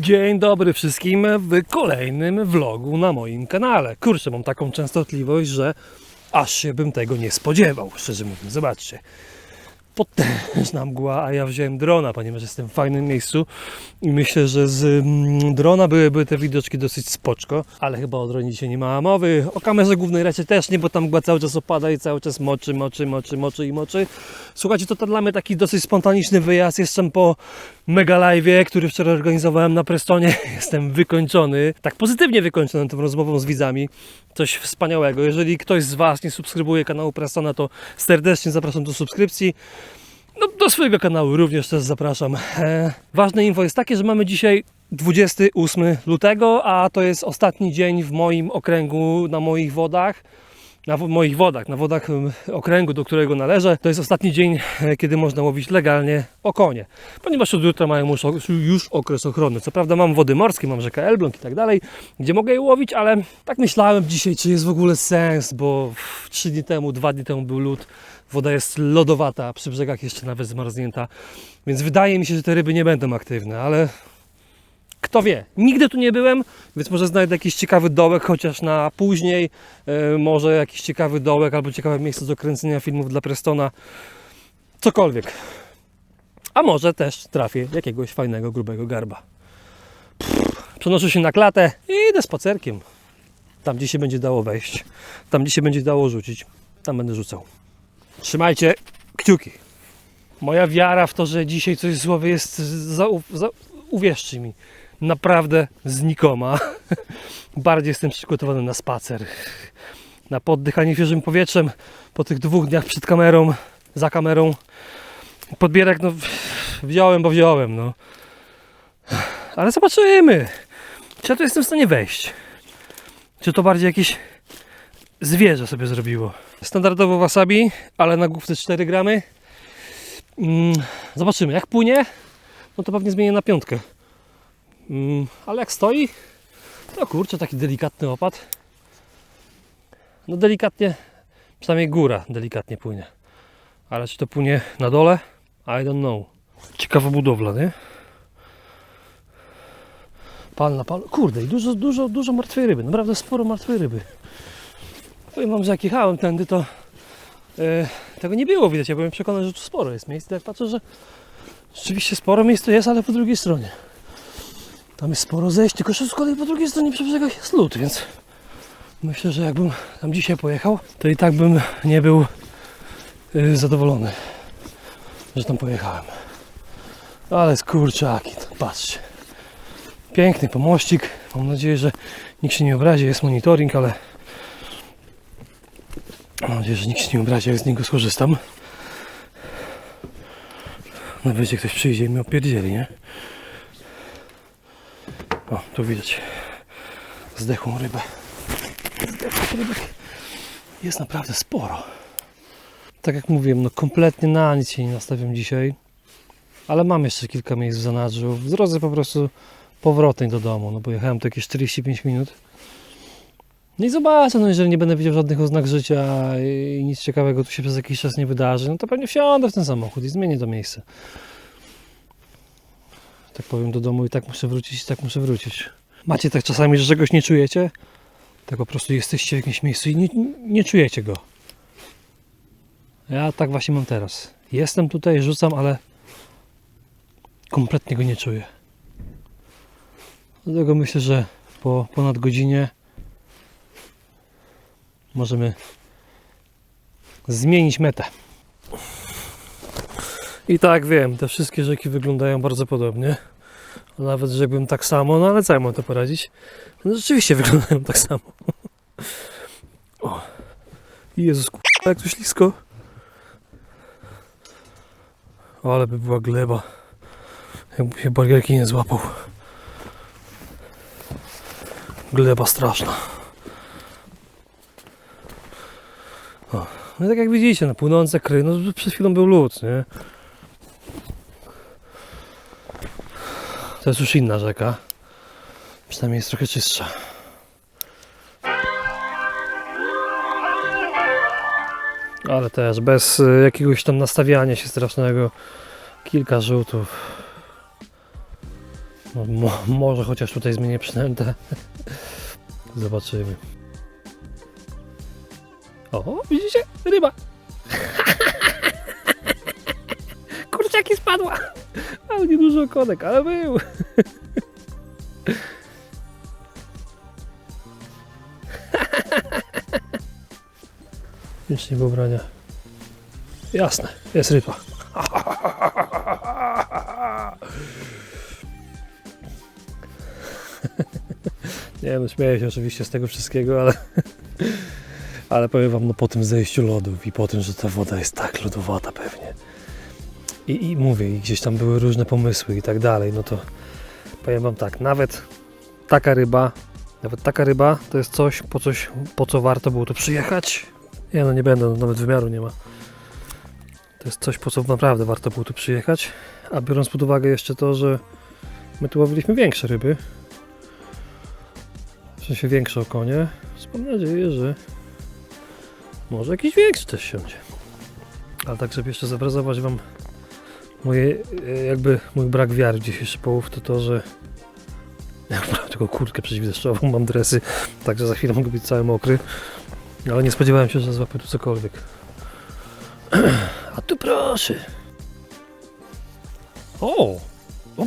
Dzień dobry wszystkim w kolejnym vlogu na moim kanale. Kurczę, mam taką częstotliwość, że aż się bym tego nie spodziewał, szczerze mówiąc. Zobaczcie, potężna mgła, a ja wziąłem drona, ponieważ jestem w fajnym miejscu i myślę, że z drona byłyby te widoczki dosyć spoczko, ale chyba o dronie dzisiaj nie ma mowy. O kamerze głównej raczej też nie, bo tam mgła cały czas opada i cały czas moczy. Słuchajcie, to dla mnie taki dosyć spontaniczny wyjazd. Jestem po mega live'ie, który wczoraj organizowałem na Prestonie. Jestem wykończony, tak pozytywnie wykończony tą rozmową z widzami. Coś wspaniałego. Jeżeli ktoś z Was nie subskrybuje kanału Prestona, to serdecznie zapraszam do subskrypcji. No, do swojego kanału również też zapraszam. Ważne info jest takie, że mamy dzisiaj 28 lutego, a to jest ostatni dzień w moim okręgu, na moich wodach. Na wodach okręgu, do którego należę. To jest ostatni dzień, kiedy można łowić legalnie okonie. Ponieważ od jutra mają już okres ochrony. Co prawda mam wody morskie, mam rzekę Elbląg i tak dalej, gdzie mogę je łowić, ale tak myślałem dzisiaj, czy jest w ogóle sens, bo 3 dni temu, 2 dni temu był lód. Woda jest lodowata, a przy brzegach jeszcze nawet zmarznięta. Więc wydaje mi się, że te ryby nie będą aktywne, ale kto wie, nigdy tu nie byłem, więc może znajdę jakiś ciekawy dołek, chociaż na później, może jakiś ciekawy dołek albo ciekawe miejsce do kręcenia filmów dla Prestona, cokolwiek. A może też trafię jakiegoś fajnego, grubego garba. Przenoszę się na klatę i idę spacerkiem. Tam, gdzie się będzie dało wejść, tam, gdzie się będzie dało rzucić, tam będę rzucał. Trzymajcie kciuki. Moja wiara w to, że dzisiaj coś złowię jest, uwierzcie mi, naprawdę znikoma. Bardziej jestem przygotowany na spacer, na poddychanie świeżym powietrzem po tych 2 dniach przed kamerą, za kamerą. Podbierak, no wziąłem, bo wziąłem, no. Ale zobaczymy, czy ja tu jestem w stanie wejść. Czy to bardziej jakieś zwierzę sobie zrobiło. Standardowo wasabi, ale na główce 4 gramy. Zobaczymy, jak płynie, no to pewnie zmienię na 5. Ale jak stoi, to kurczę, taki delikatny opad. No delikatnie, przynajmniej góra delikatnie płynie. Ale czy to płynie na dole? I don't know. Ciekawa budowla, nie? Pal na pal. Kurde, i dużo martwej ryby. Naprawdę sporo martwej ryby. Powiem wam, że jak jechałem tędy, to tego nie było widać. Ja byłem przekonany, że tu sporo jest miejsc. Jak patrzę, że rzeczywiście sporo miejsc tu jest, ale po drugiej stronie. Tam jest sporo zejść, tylko że z kolei po drugiej stronie przy brzegach jest lód, więc myślę, że jakbym tam dzisiaj pojechał, to i tak bym nie był zadowolony, że tam pojechałem. Ale skurczaki, patrzcie. Piękny pomościk. Mam nadzieję, że nikt się nie obrazi. Jest monitoring, ale mam nadzieję, że nikt się nie obrazi, jak z niego skorzystam. Nawet jeśli ktoś przyjdzie i mnie opierdzieli, nie? O, tu widać zdechłą rybę. Zdechłych rybek jest naprawdę sporo. Tak jak mówiłem, no kompletnie na nic się nie nastawiam dzisiaj. Ale mam jeszcze kilka miejsc w zanadrzu. W drodze po prostu powrotnej do domu, no bo jechałem tu jakieś 45 minut. No i zobaczę, no jeżeli nie będę widział żadnych oznak życia i nic ciekawego tu się przez jakiś czas nie wydarzy, no to pewnie wsiądę w ten samochód i zmienię to miejsce. Tak powiem, do domu i tak muszę wrócić. Macie tak czasami, że czegoś nie czujecie? Tak po prostu jesteście w jakimś miejscu i nie czujecie go. Ja tak właśnie mam teraz. Jestem tutaj, rzucam, ale kompletnie go nie czuję. Dlatego myślę, że po ponad godzinie możemy zmienić metę. I tak wiem, te wszystkie rzeki wyglądają bardzo podobnie. Nawet rzekłbym tak samo, no ale co ja mam to poradzić? No rzeczywiście wyglądają tak samo. O. Jezus, jak tu ślisko. O, ale by była gleba. Jakby się barierki nie złapał. Gleba straszna. O. No i tak jak widzicie, no płynące kry, no przed chwilą był lód, nie? To jest już inna rzeka. Przynajmniej jest trochę czystsza. Ale też bez jakiegoś tam nastawiania się strasznego. Kilka rzutów. No, może chociaż tutaj zmienię przynętę. Zobaczymy. O, widzicie? Ryba! Kurczaki spadła! Ale nieduży okonek, ale był! Nic nie było brania. Jasne, jest ryba. Nie no, śmieję się oczywiście z tego wszystkiego, ale powiem wam, no po tym zejściu lodów i po tym, że ta woda jest tak lodowata pewnie. I mówię, i gdzieś tam były różne pomysły i tak dalej, no to powiem wam tak, nawet taka ryba to jest coś, po co warto było tu przyjechać. Ja no nie będę, no nawet wymiaru nie ma. To jest coś, po co naprawdę warto było tu przyjechać, a biorąc pod uwagę jeszcze to, że my tu łowiliśmy większe ryby, w sensie większe okonie, mam nadzieję, że może jakiś większy też siądzie. Ale tak, żeby jeszcze zobrazować wam mój brak wiary w dzisiejszy połów, to że ja mam tylko kurtkę przeciwdeszczową, mam dresy, także za chwilę mogę być cały mokry, ale nie spodziewałem się, że złapię tu cokolwiek. A tu proszę. O,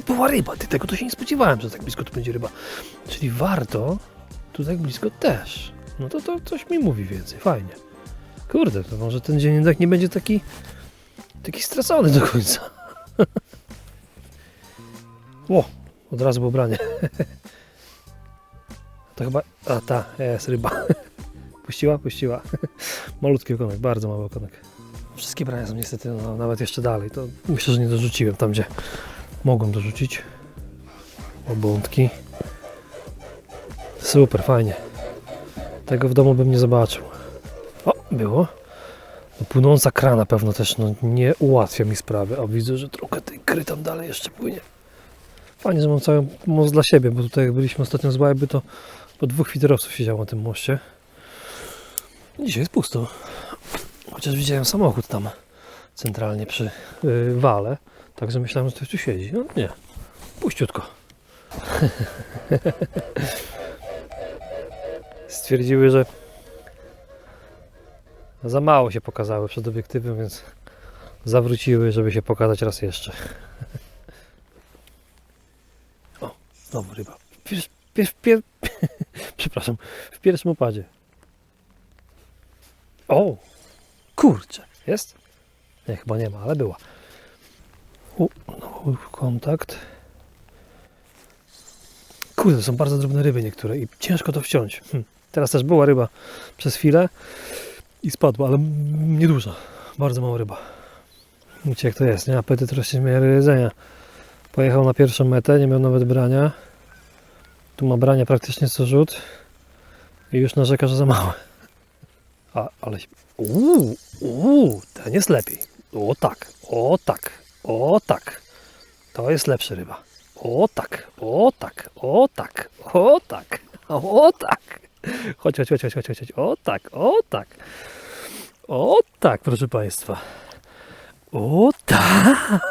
była ryba, tego to się nie spodziewałem, że tak blisko tu będzie ryba. Czyli warto tu tak blisko też. No to coś mi mówi więcej, fajnie. Kurde, to może ten dzień jednak nie będzie taki stracony do końca. O, od razu było branie. To chyba, jest ryba. Puściła. Malutki okonek, bardzo mały okonek. Wszystkie brania są niestety nawet jeszcze dalej. To myślę, że nie dorzuciłem tam, gdzie mogłem dorzucić. Obątki. Super, fajnie. Tego w domu bym nie zobaczył. O, było. No, płynąca krana na pewno też nie ułatwia mi sprawy. A widzę, że trochę tej kry tam dalej jeszcze płynie. Fajnie, że mam cały most dla siebie, bo tutaj jak byliśmy ostatnio z Łajby, to po 2 widerowców siedziało na tym moście. Dzisiaj jest pusto. Chociaż widziałem samochód tam centralnie przy wale. Także myślałem, że ktoś tu siedzi. No nie. Puściutko. Stwierdziły, że za mało się pokazały przed obiektywem, więc zawróciły, żeby się pokazać raz jeszcze. O, znowu ryba. Przepraszam, w pierwszym opadzie. O, kurczę, jest? Nie, chyba nie ma, ale była. Kontakt. Kurde, to są bardzo drobne ryby niektóre i ciężko to wciąć. Teraz też była ryba przez chwilę i spadła, ale nieduża. Bardzo mała ryba. Wiecie jak to jest, nie? Apetyt rośnie w miarę jedzenia. Pojechał na pierwszą metę, nie miał nawet brania. Tu ma brania praktycznie co rzut i już narzeka, że za małe. Ale... ten jest lepiej. O tak. To jest lepsza ryba. O tak. Chodź. O tak, proszę Państwa. O tak.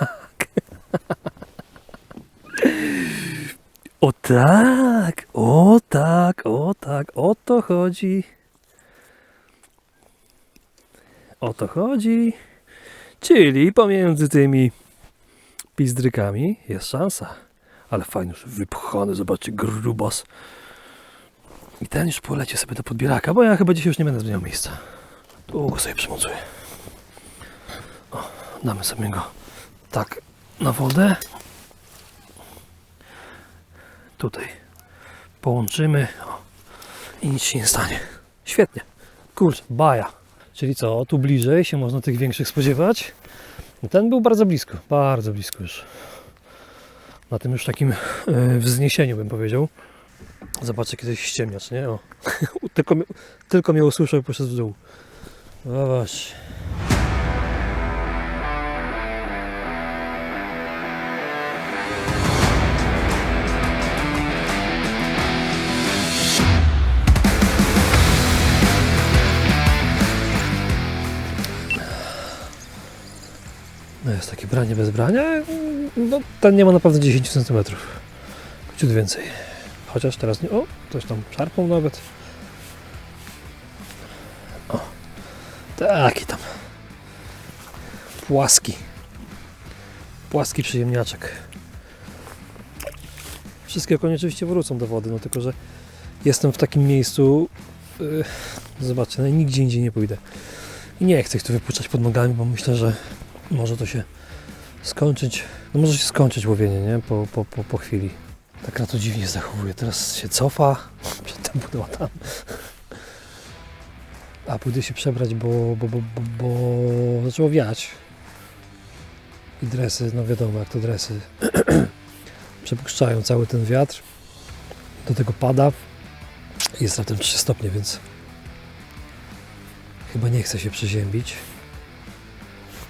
O to chodzi. O to chodzi. Czyli pomiędzy tymi pizdrykami jest szansa. Ale fajnie, że wypchany, zobaczcie, grubas. I ten już polecie sobie do podbieraka, bo ja chyba dzisiaj już nie będę zmieniał miejsca. Długo sobie przymocuję. O, damy sobie go tak na wodę. Tutaj połączymy. O, i nic się nie stanie. Świetnie. Kurczę, baja. Czyli co, tu bliżej się można tych większych spodziewać. Ten był bardzo blisko już. Na tym już takim wzniesieniu bym powiedział. Zobaczcie, kiedyś ściemniacz, nie? O. tylko mnie usłyszał i poszedł w dół. No właśnie. No jest takie branie bez brania. No, ten nie ma naprawdę 10 cm. Ciut więcej. Chociaż teraz nie... O, coś tam szarpą nawet. O, taki tam. Płaski przyjemniaczek. Wszystkie konie oczywiście wrócą do wody, no tylko że jestem w takim miejscu, zobaczcie, no, nigdzie indziej nie pójdę. I nie chcę ich tu wypuszczać pod nogami, bo myślę, że może to się skończyć, no może się skończyć łowienie, nie? Po chwili. Tak na to dziwnie zachowuje. Teraz się cofa, przedtem była tam. A pójdę się przebrać, bo zaczęło wiać. I dresy, no wiadomo jak to dresy przepuszczają cały ten wiatr. Do tego pada. Jest raptem 3 stopnie, więc chyba nie chce się przeziębić.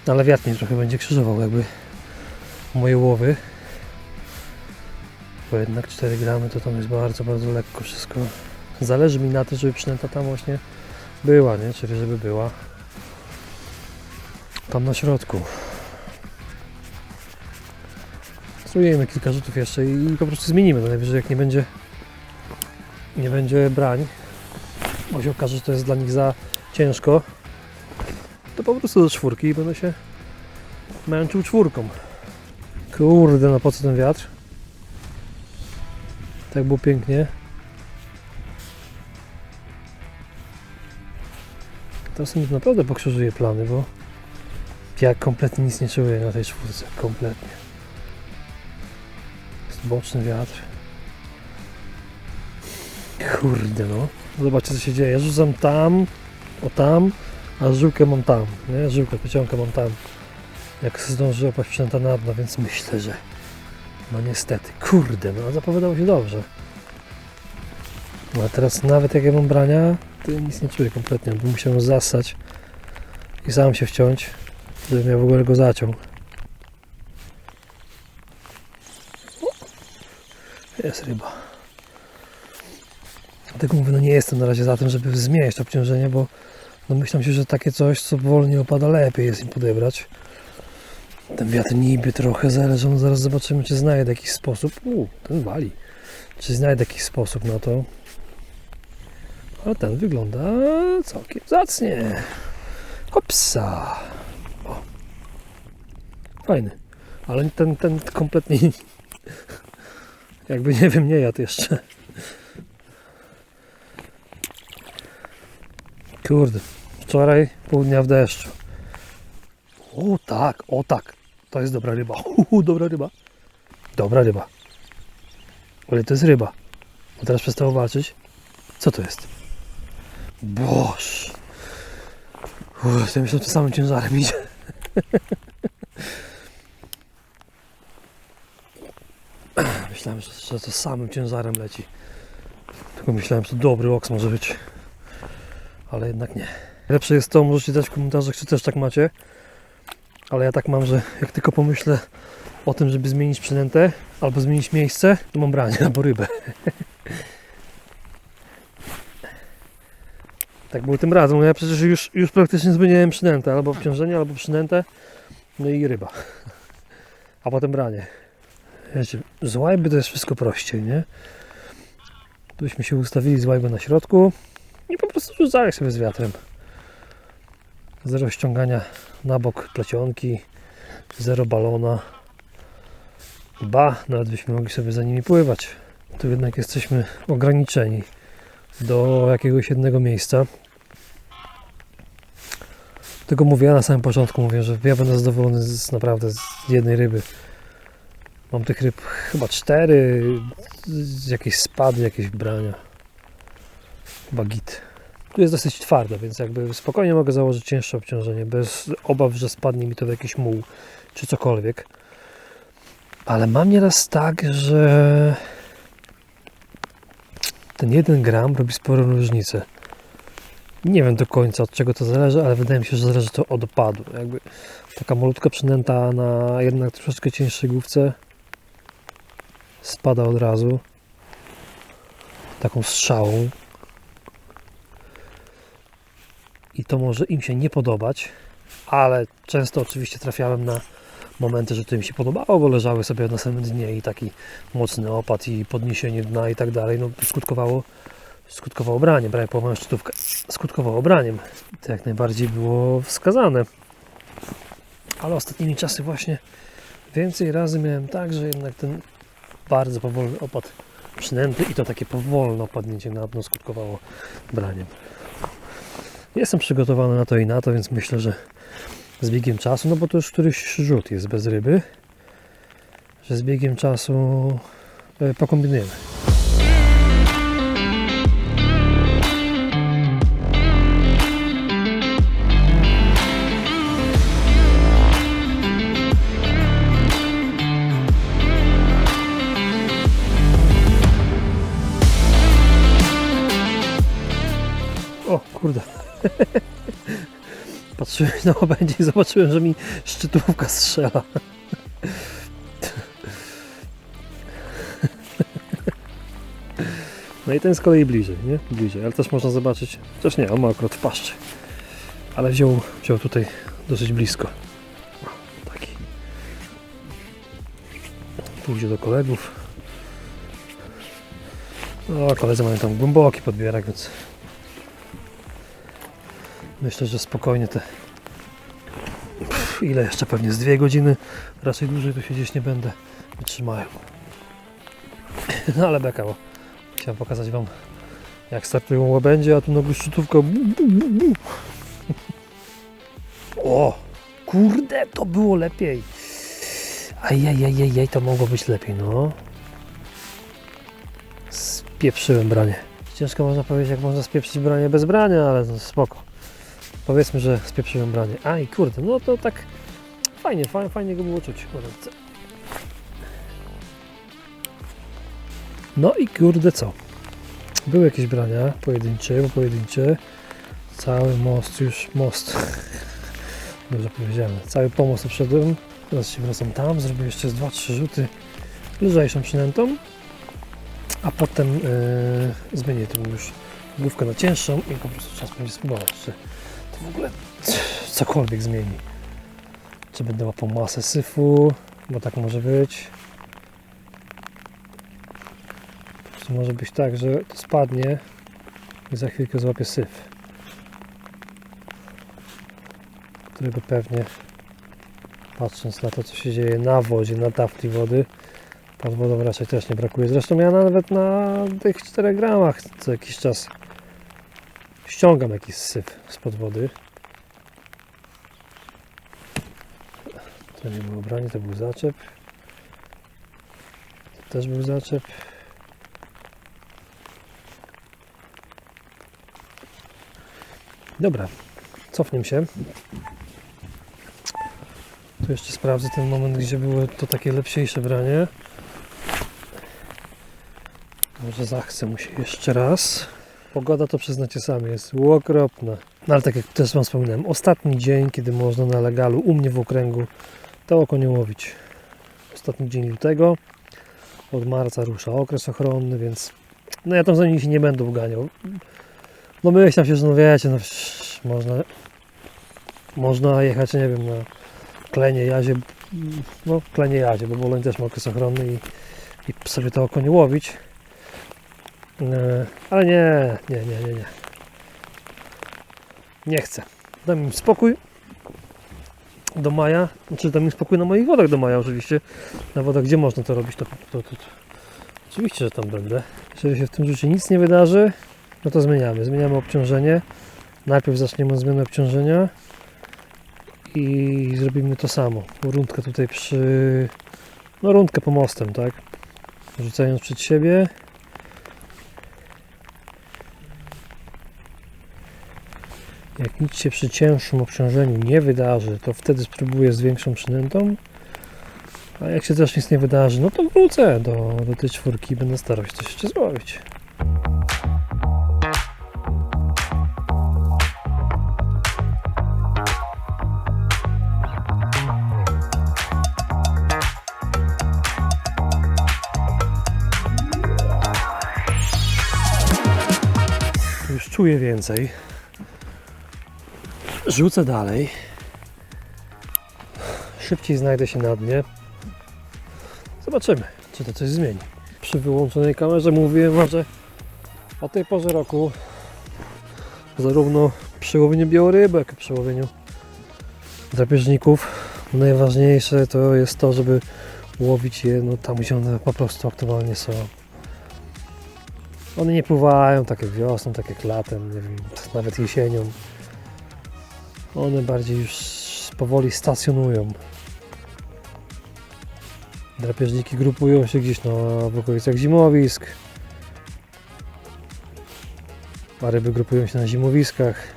No, ale wiatr mnie trochę będzie krzyżował jakby moje łowy. Bo jednak 4 gramy to tam jest bardzo, bardzo lekko wszystko. Zależy mi na tym, żeby przynęta tam właśnie była, nie? Czyli żeby była tam na środku. Spróbujemy kilka rzutów jeszcze i po prostu zmienimy. No najwyżej jak nie będzie brań, bo się okaże, że to jest dla nich za ciężko, to po prostu do 4 i będę się męczył 4. Kurde, no po co ten wiatr? Tak było pięknie. Teraz mi naprawdę pokrzyżuje plany, bo ja kompletnie nic nie czuję na tej 4. Kompletnie. Jest boczny wiatr. Kurde no. Zobaczcie co się dzieje. Ja rzucam tam, o tam, a żyłkę mam tam. Nie? Żyłkę, pociągę mam tam. Jak zdąży opaść przynęta na dno, więc myślę, że no niestety. Kurde, no zapowiadało się dobrze. No a teraz nawet jak ja mam brania, to ja nic nie czuję kompletnie, bo musiałem zasać i sam się wciąć, żebym ja w ogóle go zaciął. Jest ryba. Dlatego mówię, no nie jestem na razie za tym, żeby zmieniać to obciążenie, bo no myślę się, że takie coś, co wolniej opada, lepiej jest im podebrać. Ten wiatr niby trochę zależy, no zaraz zobaczymy, czy znajdę jakiś sposób. Ten wali. Czy znajdę jakiś sposób na to. A ten wygląda całkiem zacnie. Hopsa. O. Fajny. Ale ten kompletnie jakby nie wiem, nie jadł jeszcze. Kurde. Wczoraj pół dnia w deszczu. O tak. To jest dobra ryba. Dobra ryba. Dobra ryba. Ale to jest ryba. Bo teraz przestało walczyć. Co to jest? Boż. Ja myślę, że to samym ciężarem idzie. Myślałem, że to samym ciężarem leci. Tylko myślałem, że to dobry oks może być. Ale jednak nie. Lepsze jest to, możecie dać w komentarzach, czy też tak macie. Ale ja tak mam, że jak tylko pomyślę o tym, żeby zmienić przynętę albo zmienić miejsce, to mam branie albo rybę. Tak było tym razem. Ja przecież już praktycznie zmieniałem przynętę. Albo obciążenie, albo przynętę. No i ryba. A potem branie. Wiecie, z łajby to jest wszystko prościej, nie? Tu byśmy się ustawili z łajby na środku i po prostu rzucali sobie z wiatrem. Zero ściągania na bok plecionki, zero balona. Nawet byśmy mogli sobie za nimi pływać. Tu jednak jesteśmy ograniczeni do jakiegoś jednego miejsca. Tego mówię, ja na samym początku mówię, że ja będę zadowolony naprawdę z jednej ryby. Mam tych ryb chyba 4, jakieś spady, jakieś brania. Chyba git. Tu jest dosyć twardo, więc jakby spokojnie mogę założyć cięższe obciążenie, bez obaw, że spadnie mi to w jakiś muł, czy cokolwiek. Ale mam nieraz tak, że ten 1 gram robi sporą różnicę. Nie wiem do końca od czego to zależy, ale wydaje mi się, że zależy to od opadu. Jakby taka malutka przynęta na jednak troszeczkę cięższej główce spada od razu. Taką strzałą. I to może im się nie podobać, ale często oczywiście trafiałem na momenty, że to mi się podobało, bo leżały sobie na samym dnie i taki mocny opad i podniesienie dna i tak dalej, no skutkowało braniem, prawie połowę szczytówkę skutkowało braniem. To jak najbardziej było wskazane. Ale ostatnimi czasy właśnie więcej razy miałem tak, że jednak ten bardzo powolny opad przynęty i to takie powolne opadnięcie na dno skutkowało braniem. Jestem przygotowany na to i na to, więc myślę, że z biegiem czasu, no bo to już któryś rzut jest bez ryby, że z biegiem czasu pokombinujemy. O kurde. Patrzyłem na łabędzie i zobaczyłem, że mi szczytówka strzela. No i ten z kolei bliżej, nie? Bliżej, ale też można zobaczyć, też nie, on ma akurat w paszczy. Ale wziął tutaj dosyć blisko. O, taki. Pójdzie do kolegów. No, koledzy mają tam głęboki podbierak, więc myślę, że spokojnie te ile jeszcze, pewnie z 2 godziny, raczej dłużej tu siedzieć nie będę, wytrzymają. No ale beka, bo chciałem pokazać Wam, jak startują łabędzie, a tu nagle szczytówka. O, kurde, to było lepiej. Ajajajajaj, to mogło być lepiej, no. Spieprzyłem branie. Ciężko można powiedzieć, jak można spieprzyć branie bez brania, ale no spoko. Powiedzmy, że spieprzyłem branie. Aj, kurde, no to tak fajnie go było czuć po ręce. No i kurde co? Były jakieś brania pojedyncze. Cały most. Dobrze powiedziałem. Cały pomost obszedłem. Teraz się wracam tam, zrobię jeszcze 2-3 rzuty lżejszą przynętą. A potem zmienię tą już główkę na cięższą i po prostu czas będzie spróbować, czy to w ogóle cokolwiek zmieni. Czy będę łapał masę syfu, bo tak może być. Po prostu może być tak, że to spadnie i za chwilkę złapię syf, którego pewnie, patrząc na to, co się dzieje na wodzie, na tafli wody, pod wodą raczej też nie brakuje. Zresztą ja nawet na tych 4 gramach co jakiś czas ściągam jakiś syf spod wody. To nie było branie, to był zaczep. To też był zaczep. Dobra, cofnę się. Tu jeszcze sprawdzę ten moment, gdzie było to takie lepsiejsze branie. Może zachcę mu się jeszcze raz. Pogoda, to przyznacie sami, jest okropna. No ale tak jak też Wam wspominałem, ostatni dzień, kiedy można na legalu u mnie w okręgu to okonie łowić. Ostatni dzień lutego. Od marca rusza okres ochronny, więc no ja tam za nimi się nie będę uganiał. No myślałem się, że no wiecie, no można jechać, nie wiem, na Klenie Jazie, no Klenie Jazie, bo Woloń też ma okres ochronny i sobie to okonie łowić. Ale nie. Nie chcę. Dam im spokój do maja, znaczy dam im spokój na moich wodach do maja oczywiście. Na wodach, gdzie można to robić, to oczywiście, że tam będę. Jeżeli się w tym rzucie nic nie wydarzy, no to zmieniamy obciążenie. Najpierw zaczniemy od zmiany obciążenia i zrobimy to samo. Rundkę tutaj rundkę pomostem, tak? Rzucając przed siebie. Jak nic się przy cięższym obciążeniu nie wydarzy, to wtedy spróbuję z większą przynętą. A jak się też nic nie wydarzy, no to wrócę do tej 4 i będę starał się coś jeszcze złowić. Już czuję więcej. Rzucę dalej. szybciej znajdę się na dnie. Zobaczymy, czy to coś zmieni. Przy wyłączonej kamerze mówiłem wam, że o tej porze roku zarówno przy łowieniu białorybek, jak i przy łowieniu drapieżników najważniejsze to jest to, żeby łowić je tam, gdzie one po prostu aktualnie są. One nie pływają tak jak wiosną, tak jak latem, nie wiem, nawet jesienią. One bardziej już powoli stacjonują. Drapieżniki grupują się gdzieś w okolicach zimowisk, a ryby grupują się na zimowiskach.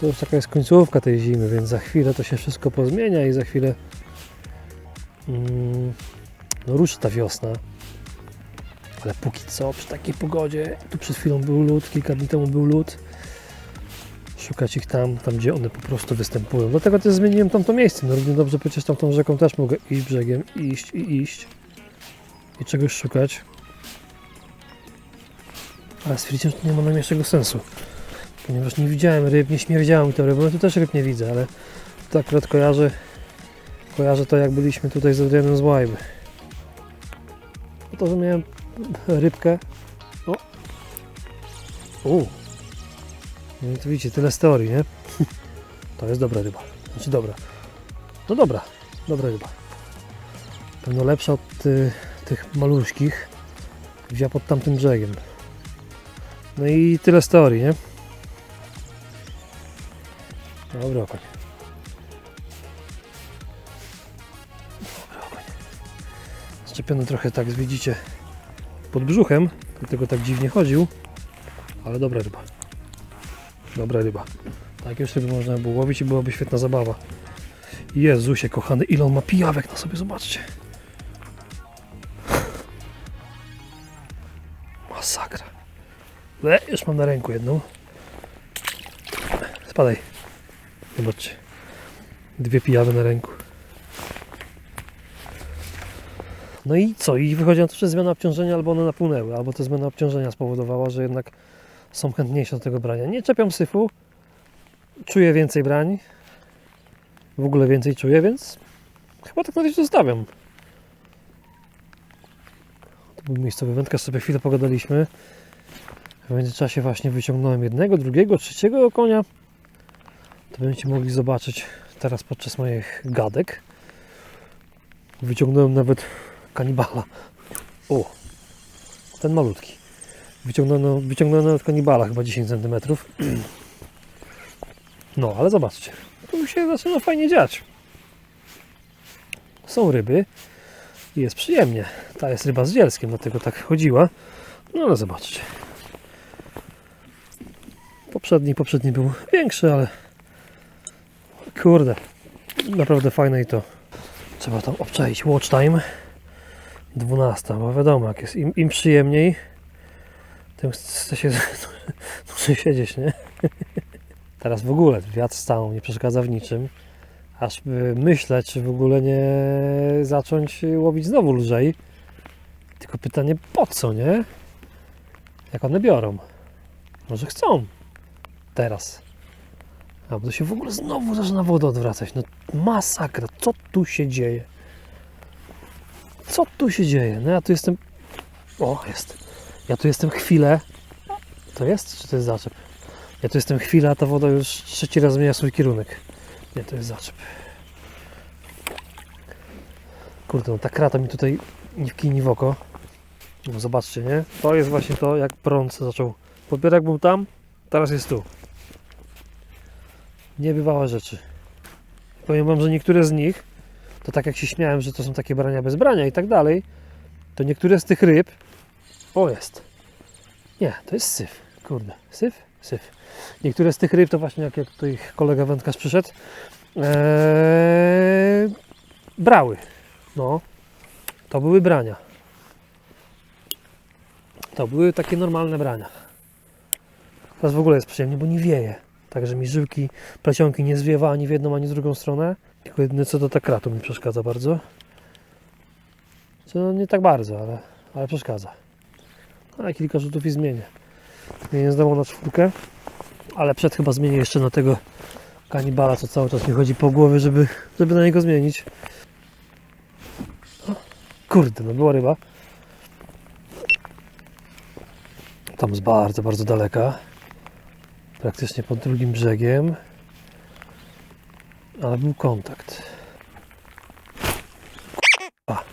To już taka jest końcówka tej zimy, więc za chwilę to się wszystko pozmienia i za chwilę ruszy ta wiosna. Ale póki co, przy takiej pogodzie, tu przed chwilą był lód, kilka dni temu był lód, szukać ich tam, gdzie one po prostu występują. Dlatego też zmieniłem tamto miejsce. No równie dobrze przecież tamtą rzeką też mogę iść brzegiem, iść i czegoś szukać. Ale stwierdziłem, że to nie ma najmniejszego sensu. Ponieważ nie widziałem ryb, nie śmierdziało mi to rybą, ja tu też ryb nie widzę, ale to akurat kojarzę to, jak byliśmy tutaj z Adrianem z Łajby. To, że miałem rybkę. No i to widzicie, tyle z teorii, nie? To jest dobra ryba. Znaczy dobra. No dobra ryba. Pewno lepsza od tych maluśkich. Wzięła pod tamtym brzegiem. No i tyle z teorii, nie? Dobry okoń. Zczepiony trochę tak, widzicie, pod brzuchem, dlatego tak dziwnie chodził, ale dobra ryba. Dobra ryba. Tak już ryby można było łowić i byłaby świetna zabawa. Jezusie kochany, ile on ma pijawek na sobie, zobaczcie. Masakra. Już mam na ręku jedną. Spadaj. Zobaczcie. 2 pijawy na ręku. No i co? I wychodzi na to, że zmiana obciążenia albo one napłynęły, albo to zmiana obciążenia spowodowała, że jednak są chętniejsze do tego brania. Nie czepiam syfu. Czuję więcej brań. W ogóle więcej czuję, więc chyba tak na razie zostawiam. To był miejscowy wędkarz, sobie chwilę pogadaliśmy. W międzyczasie właśnie wyciągnąłem jednego, drugiego, trzeciego konia. To będziecie mogli zobaczyć teraz podczas moich gadek. Wyciągnąłem nawet kanibala. O! Ten malutki. Wyciągnąłem nawet kanibala, chyba 10 cm. No, ale zobaczcie. Tu się zaczyna fajnie dziać. Są ryby i jest przyjemnie. Ta jest ryba z zielskiem, dlatego tak chodziła. No ale zobaczcie. Poprzedni był większy, ale kurde, naprawdę fajne i to. Trzeba tam obczaić watch time. 12, bo wiadomo, jak jest im przyjemniej, tym chce się dłużej siedzieć, nie? Teraz w ogóle wiatr stał, nie przeszkadza w niczym. Aż myślę, czy w ogóle nie zacząć łowić znowu lżej. Tylko pytanie, po co, nie? Jak one biorą? Może chcą. Teraz. A bo się w ogóle znowu zaczyna woda odwracać. No masakra, co tu się dzieje? Co tu się dzieje? No ja tu jestem... O, jest. Ja tu jestem chwilę. To jest? Czy to jest zaczep? Ja tu jestem chwilę, a ta woda już 3 razy zmienia swój kierunek. Nie, to jest zaczep. Kurde, no ta krata mi tutaj ni w kij, ni w oko. No zobaczcie, nie? To jest właśnie to, jak prąd zaczął. Podbierak był tam, teraz jest tu. Niebywałe rzeczy. Powiem wam, że niektóre z nich, to tak jak się śmiałem, że to są takie brania bez brania i tak dalej, to niektóre z tych ryb... O, jest. Nie, to jest syf. Kurde, syf? Syf. Niektóre z tych ryb to właśnie, jak tutaj kolega wędkarz przyszedł, brały. No, to były brania. To były takie normalne brania. Teraz w ogóle jest przyjemnie, bo nie wieje. Także mi żyłki, plecionki nie zwiewa ani w jedną, ani w drugą stronę. Tylko jedyne co to ta kratu mi przeszkadza bardzo. Co nie tak bardzo, ale przeszkadza. Ale kilka rzutów i zmienię. Zmienię znowu na 4, ale przed chyba zmienię jeszcze na tego kanibala, co cały czas mi chodzi po głowie, żeby na niego zmienić. O, kurde, no była ryba. Tam z bardzo, bardzo daleka. Praktycznie pod drugim brzegiem. Ale był kontakt. A.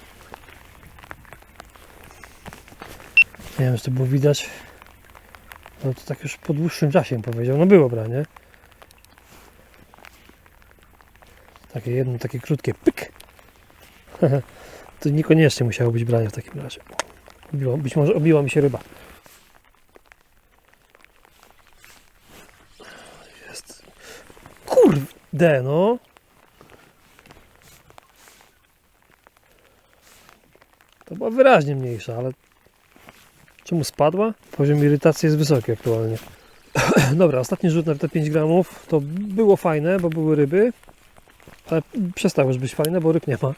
Nie wiem, czy to było widać. No to tak już po dłuższym czasie bym powiedział. No było branie. Takie jedno, takie krótkie pyk. To niekoniecznie musiało być branie w takim razie. Być może obiła mi się ryba. Jest. Kurde, no. To była wyraźnie mniejsza, ale czemu spadła? Poziom irytacji jest wysoki aktualnie. Dobra, ostatni rzut na te 5 gramów to było fajne, bo były ryby. Ale przestało już być fajne, bo ryb nie ma.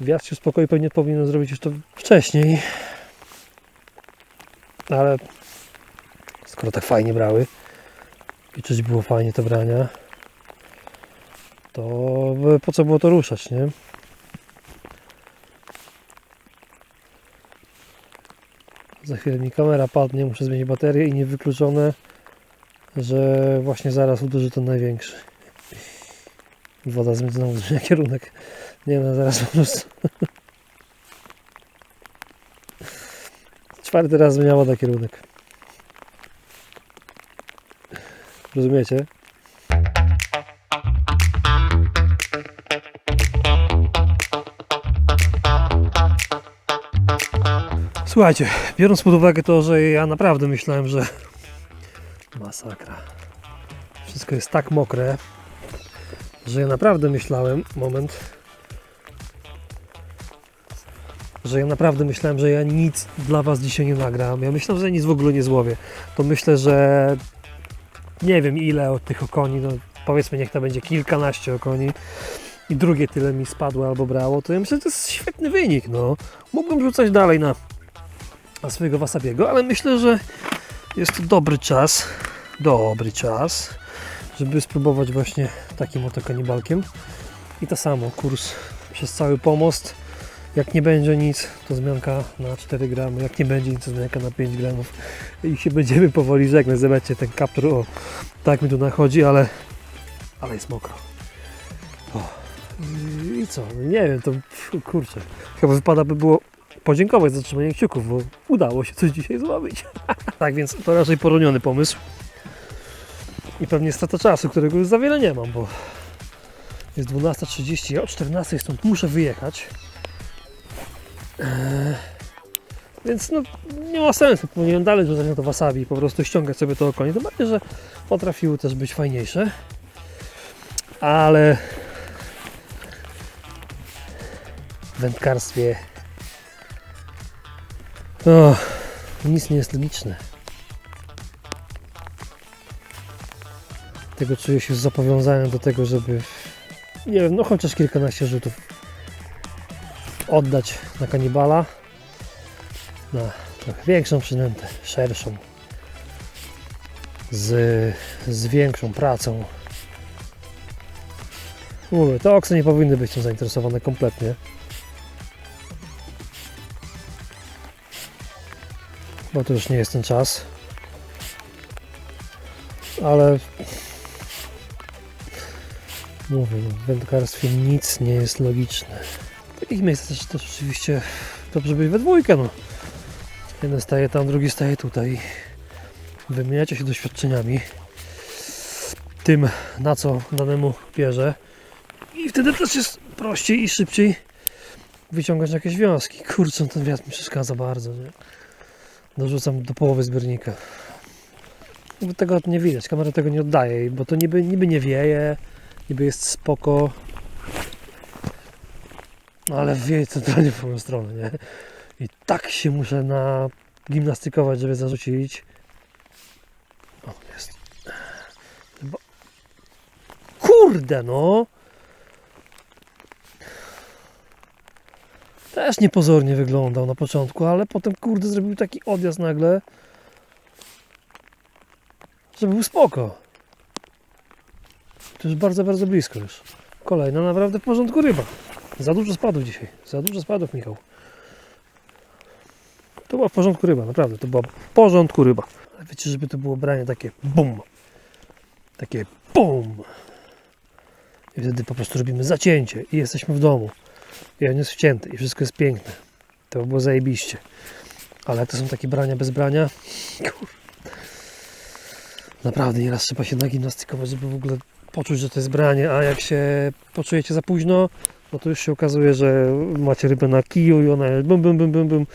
Wiatr się uspokoi, pewnie powinien zrobić już to wcześniej. Ale skoro tak fajnie brały i czuć było fajnie te brania, to po co było to ruszać, nie? Za chwilę mi kamera padnie, muszę zmienić baterię i niewykluczone, że właśnie zaraz uderzy ten największy. Woda znowu zmienia kierunek. Nie no, zaraz po prostu. 4. raz zmienia woda kierunek. Rozumiecie? Słuchajcie, biorąc pod uwagę to, że ja naprawdę myślałem, że masakra. Wszystko jest tak mokre, że ja naprawdę myślałem, że ja nic dla Was dzisiaj nie nagram. Ja myślałem, że nic w ogóle nie złowię. To myślę, że nie wiem ile od tych okoni, no powiedzmy niech to będzie kilkanaście okoni i drugie tyle mi spadło albo brało, to ja myślę, że to jest świetny wynik, no. Mógłbym rzucać dalej na swojego wasabiego, ale myślę, że jest to dobry czas, żeby spróbować właśnie takim oto kanibalkiem. I to samo, kurs przez cały pomost. Jak nie będzie nic, to zmianka na 4 gramy. Jak nie będzie nic, to zmianka na 5 gramów. I się będziemy powoli żegnać. Zobaczcie, ten kaptur, o, tak mi tu nachodzi, ale jest mokro. O. I co? Nie wiem, to kurczę. Chyba wypada by było podziękować za trzymanie kciuków, bo udało się coś dzisiaj złowić. Tak więc to raczej poroniony pomysł. I pewnie strata czasu, którego już za wiele nie mam, bo jest 12:30, ja o 14:00 stąd muszę wyjechać. Więc no nie ma sensu, powinienem dalej rzucać na to wasabi i po prostu ściągać sobie to okonie. To bardziej, że potrafiły też być fajniejsze. Ale w wędkarstwie nic nie jest logiczne. Tego czuję się zobowiązany do tego, żeby nie wiem, no chociaż kilkanaście rzutów oddać na kanibala, na trochę większą przynętę, szerszą, z większą pracą. Mówię, te oksy nie powinny być tym zainteresowane kompletnie, bo to już nie jest ten czas, ale mówię, w wędkarstwie nic nie jest logiczne. W takich miejscach też oczywiście dobrze być we dwójkę, no. Jeden staje tam, drugi staje tutaj. Wymieniacie się doświadczeniami tym, na co danemu bierze, i wtedy też jest prościej i szybciej wyciągać jakieś wnioski. Kurczę, ten wiatr mi przeszkadza bardzo, nie? Dorzucam do połowy zbiornika. Bo tego nie widać, kamera tego nie oddaje, bo to niby nie wieje, niby jest spoko, ale wieje centralnie w moją stronę, nie? I tak się muszę gimnastykować, żeby zarzucić. O, jest. Kurde, no! Też niepozornie wyglądał na początku, ale potem, kurde, zrobił taki odjazd nagle, żeby był spoko. To już bardzo, bardzo blisko już. Kolejna naprawdę w porządku ryba. Za dużo spadów dzisiaj. Za dużo spadów, Michał. To była w porządku ryba, naprawdę. To była w porządku ryba. Ale wiecie, żeby to było branie takie bum. Takie bum. I wtedy po prostu robimy zacięcie i jesteśmy w domu. I on jest wcięty i wszystko jest piękne. To by było zajebiście. Ale jak to są takie brania bez brania, naprawdę nieraz trzeba się nagimnastykować, żeby w ogóle poczuć, że to jest branie, a jak się poczujecie za późno, no to już się okazuje, że macie rybę na kiju i ona jest bum, bum, bum, bum, bum.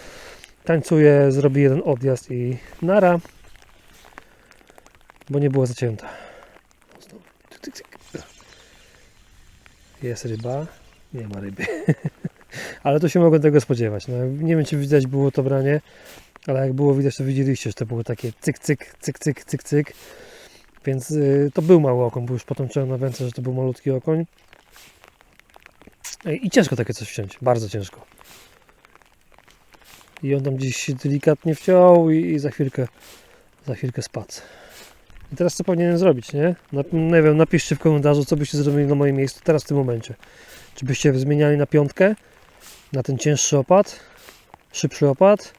Tańcuje, zrobi jeden odjazd i nara, bo nie była zacięta. Jest ryba, nie ma ryby. Ale to się mogłem tego spodziewać. No, nie wiem, czy widać było to branie, ale jak było widać, to widzieliście, że to było takie cyk, cyk, cyk, cyk, cyk, cyk. Więc to był mały okoń, bo już potem czułem na wędce, że to był malutki okoń. I ciężko takie coś wciąć, bardzo ciężko. I on tam gdzieś się delikatnie wciął i za chwilkę spadł. I teraz co powinienem zrobić, nie? Nie wiem, napiszcie w komentarzu, co byście zrobili na moim miejscu teraz w tym momencie. Czy byście zmieniali na piątkę, na ten cięższy opad, szybszy opad,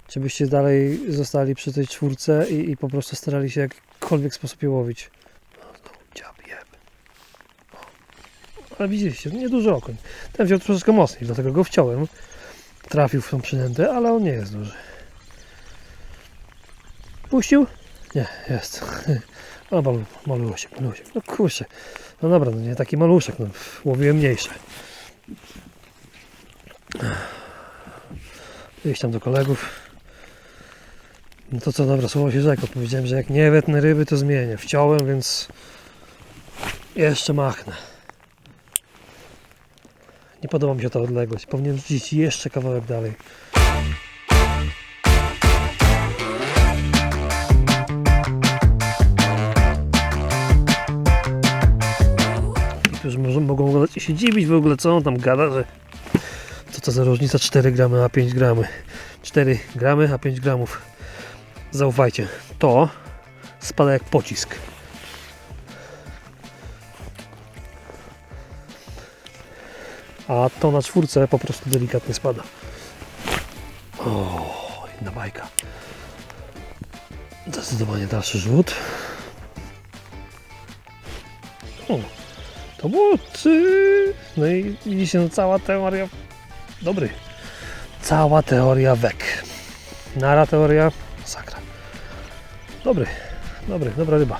czy byście dalej zostali przy tej czwórce i po prostu starali się w jakikolwiek sposób je łowić. No, dziab jeb. Ale widzieliście, nieduży okoń. Ten wziął troszeczkę mocniej, dlatego go wciąłem. Trafił w tą przynętę, ale on nie jest duży. Puścił? Nie, jest. O, malusiek. No kurczę. No dobra, no nie taki maluszek, no łowiłem mniejsze. Iść tam do kolegów. No to co, dobra, słowo się rzekło. Powiedziałem, że jak nie wetnę ryby, to zmienię. Wciąłem, więc jeszcze machnę. Nie podoba mi się ta odległość. Powinien rzucić jeszcze kawałek dalej. Niektórzy mogą oglądać i się dziwić w ogóle, co on tam gada, że co to za różnica 4 gramy a 5 gramy. 4 gramy a 5 gramów. Zaufajcie, to spada jak pocisk. A to na czwórce po prostu delikatnie spada. O, inna bajka. Zdecydowanie dalszy rzut. O, to było no i widzicie, no cała teoria dobry. Cała teoria wek. Nara teoria sakra. Dobra ryba.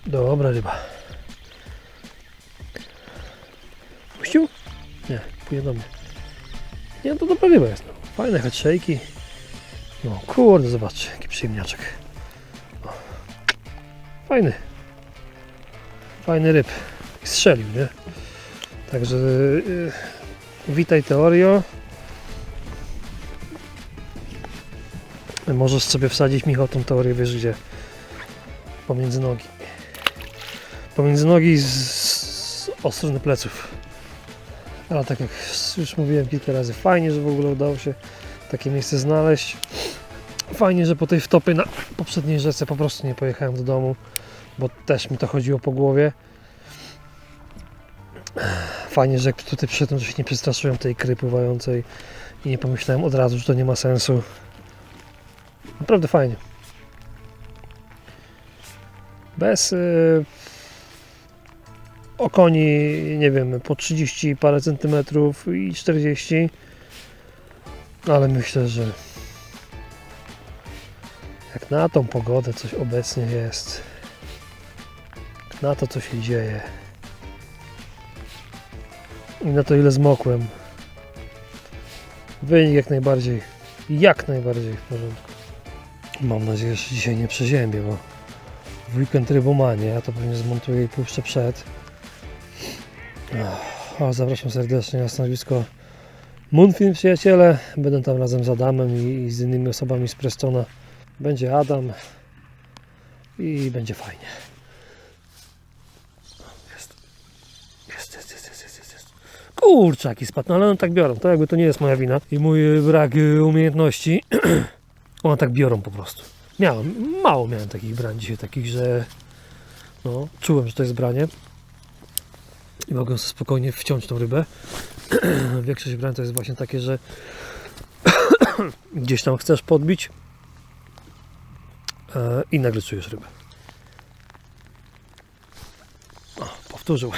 Dobra ryba. Puścił? Nie, pójdzie do mnie. Nie, to dobra ryba jest. No. Fajne headshake'i. No kurde, zobaczcie, jaki przyjemniaczek. O. Fajny ryb. I strzelił, nie? Także witaj teorio. Możesz sobie wsadzić, Michał, tą teorię, wiesz gdzie? Pomiędzy nogi. Pomiędzy nogi o stronę pleców. Ale tak jak już mówiłem kilka razy, fajnie, że w ogóle udało się takie miejsce znaleźć. Fajnie, że po tej wtopie na poprzedniej rzece po prostu nie pojechałem do domu, bo też mi to chodziło po głowie. Fajnie, że jak tutaj przyszedłem, to się nie przestraszyłem tej ikry pływającej i nie pomyślałem od razu, że to nie ma sensu. Naprawdę fajnie. Bez okoni, nie wiem, po 30 parę centymetrów i 40. Ale myślę, że jak na tą pogodę coś obecnie jest, jak na to, co się dzieje i na to, ile zmokłem, wynik jak najbardziej w porządku. Mam nadzieję, że dzisiaj nie przeziębię, bo w weekend rybomanie, ja to pewnie zmontuję i puszczę przed. O, zapraszam serdecznie na stanowisko Moonfilm, przyjaciele. Będę tam razem z Adamem i z innymi osobami z Prestona. Będzie Adam i będzie fajnie. Jest. Kurczaki spadł, no ale one tak biorą. To jakby to nie jest moja wina i mój brak umiejętności. One tak biorą po prostu. Mało miałem takich brań dzisiaj, takich, że no, czułem, że to jest branie i mogłem sobie spokojnie wciąć tą rybę. Większość brań to jest właśnie takie, że gdzieś tam chcesz podbić i nagle czujesz rybę. O, powtórzył.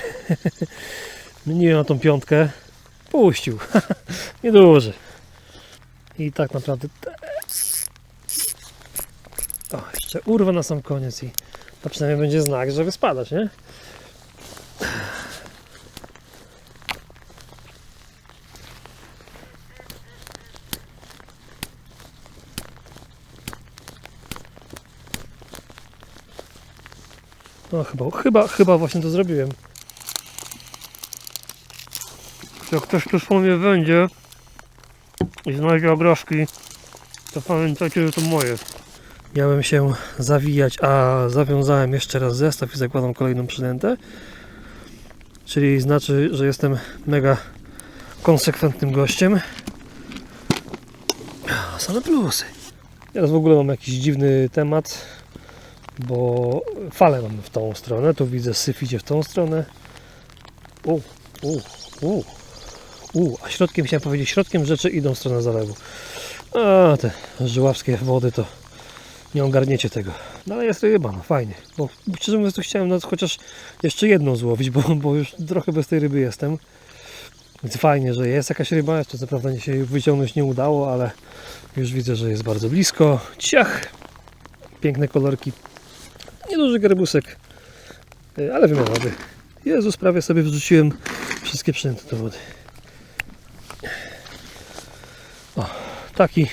Zmieniłem na tą piątkę. Puścił. Nieduży. I tak naprawdę jeszcze urwę na sam koniec i to przynajmniej będzie znak, żeby spadać, nie? No chyba właśnie to zrobiłem. Jak ktoś tu po mnie będzie i znajdzie obrazki, to pamiętajcie, że to moje. Miałem się zawijać, a zawiązałem jeszcze raz zestaw i zakładam kolejną przynętę. Czyli znaczy, że jestem mega konsekwentnym gościem. Same plusy. Teraz w ogóle mam jakiś dziwny temat, bo falę mam w tą stronę. Tu widzę, syf idzie w tą stronę. A środkiem, chciałem powiedzieć, środkiem rzeczy idą w stronę zalewu. A te żuławskie wody to nie ogarniecie tego. No ale jest ryba, no fajnie. Bo szczerze mówiąc, to chciałem chociaż jeszcze jedną złowić, bo już trochę bez tej ryby jestem. Więc fajnie, że jest jakaś ryba. Jeszcze co prawda się wyciągnąć nie udało, ale już widzę, że jest bardzo blisko. Ciach! Piękne kolorki. Nieduży garbusek, ale wymiar wody. Jezus, prawie sobie wrzuciłem wszystkie przynęty do wody. O, taki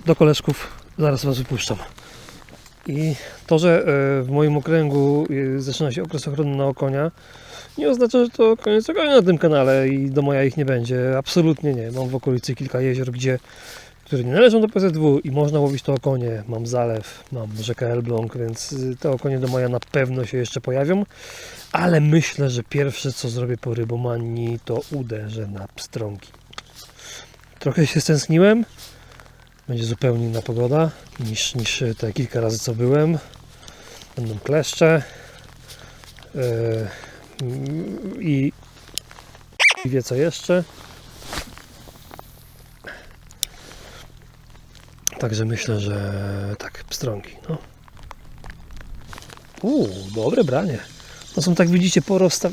do koleżków zaraz Was wypuszczam. I to, że w moim okręgu zaczyna się okres ochrony na okonia, nie oznacza, że to koniec okonia na tym kanale i do moja ich nie będzie. Absolutnie nie. Mam w okolicy kilka jezior, które nie należą do PZW i można łowić to okonie. Mam zalew, mam rzekę Elbląg, więc te okonie do maja na pewno się jeszcze pojawią. Ale myślę, że pierwsze co zrobię po rybomanii, to uderzę na pstrągi. Trochę się stęskniłem. Będzie zupełnie inna pogoda niż te kilka razy co byłem. Będą kleszcze. I wie co jeszcze. Także myślę, że tak, pstrągi. No. Dobre branie. No są, tak widzicie, porozstaw...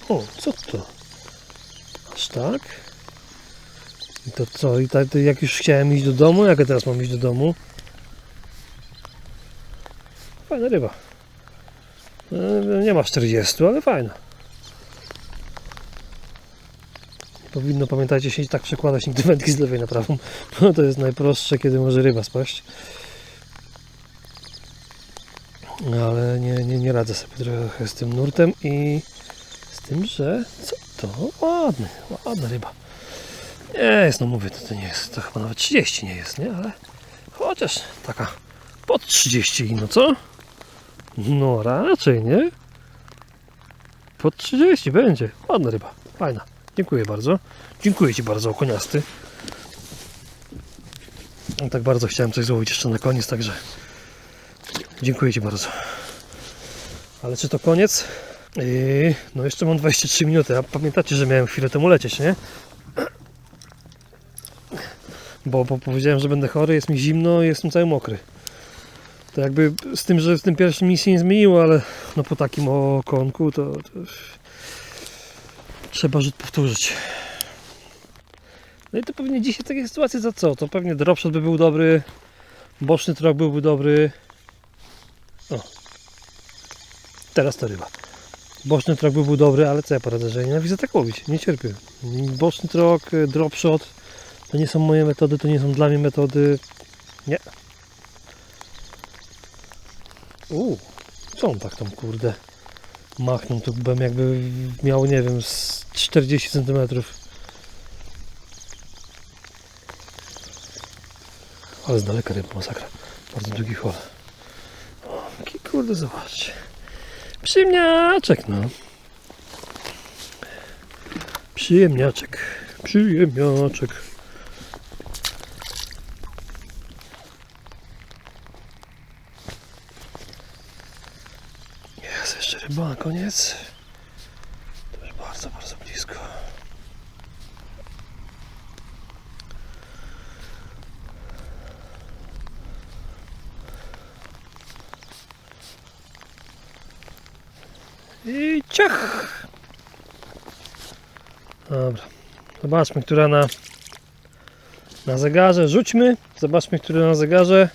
O, co to? Aż tak? I to co? I tak, jak już chciałem iść do domu, jak ja teraz mam iść do domu? Fajna ryba. Nie ma 40, ale fajna. Powinno, pamiętajcie, się tak przekładać nigdy wędki z lewej na prawą, bo to jest najprostsze, kiedy może ryba spaść. Ale nie radzę sobie trochę z tym nurtem i z tym, że co to? Ładna ryba. Nie jest, no mówię, to nie jest, to chyba nawet 30 nie jest, nie? Ale chociaż taka pod 30, no co? No raczej, nie? Pod 30 będzie. Ładna ryba, fajna. Dziękuję bardzo. Dziękuję Ci bardzo, okoniasty. Tak bardzo chciałem coś złowić jeszcze na koniec, także dziękuję Ci bardzo. Ale czy to koniec? No jeszcze mam 23 minuty, a pamiętacie, że miałem chwilę temu lecieć, nie? Bo powiedziałem, że będę chory, jest mi zimno i jestem cały mokry. To jakby z tym, że w tym pierwszym nic się nie zmieniło, ale no po takim okonku to trzeba rzut powtórzyć. No i to pewnie dzisiaj w takiej sytuacji za co? To pewnie dropshot by był dobry, boczny trok byłby dobry. O, teraz to ryba. Boczny trok byłby dobry, ale co ja poradzę, że nienawidzę tak łowić, nie cierpię. Boczny trok, dropshot to nie są moje metody, to nie są dla mnie metody. Nie. Co on tak tam, kurde, machnął tu bym, jakby miał, nie wiem, z 40 cm. Ale z daleka ryba, masakra. Bardzo długi hol. O, jaki, kurde, zobaczcie. Przyjemniaczek, no. Przyjemniaczek. Jest jeszcze ryba na koniec. To już bardzo, bardzo blisko. I ciach! Dobra. Zobaczmy, która na zegarze. Rzućmy. Zobaczmy, który na zegarze.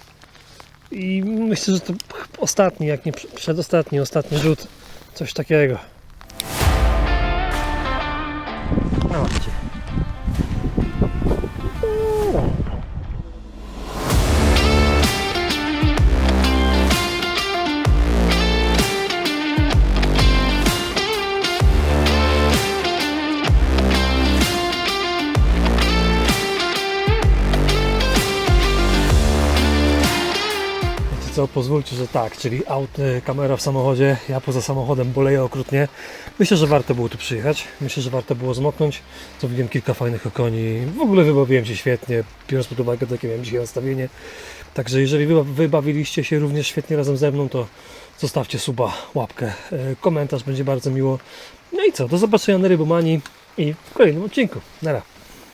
I myślę, że to ostatni, jak nie przedostatni, ostatni rzut. Coś takiego. Zobaczcie. Co, pozwólcie, że tak, czyli kamera w samochodzie, ja poza samochodem boleję okrutnie. Myślę, że warto było tu przyjechać, myślę, że warto było zmoknąć. Zrobiłem kilka fajnych okoni, w ogóle wybawiłem się świetnie, biorąc pod uwagę jakie miałem dzisiaj nastawienie. Także jeżeli wybawiliście się również świetnie razem ze mną, to zostawcie suba, łapkę, komentarz, będzie bardzo miło. No i co, do zobaczenia na Rybomanii i w kolejnym odcinku. Nara.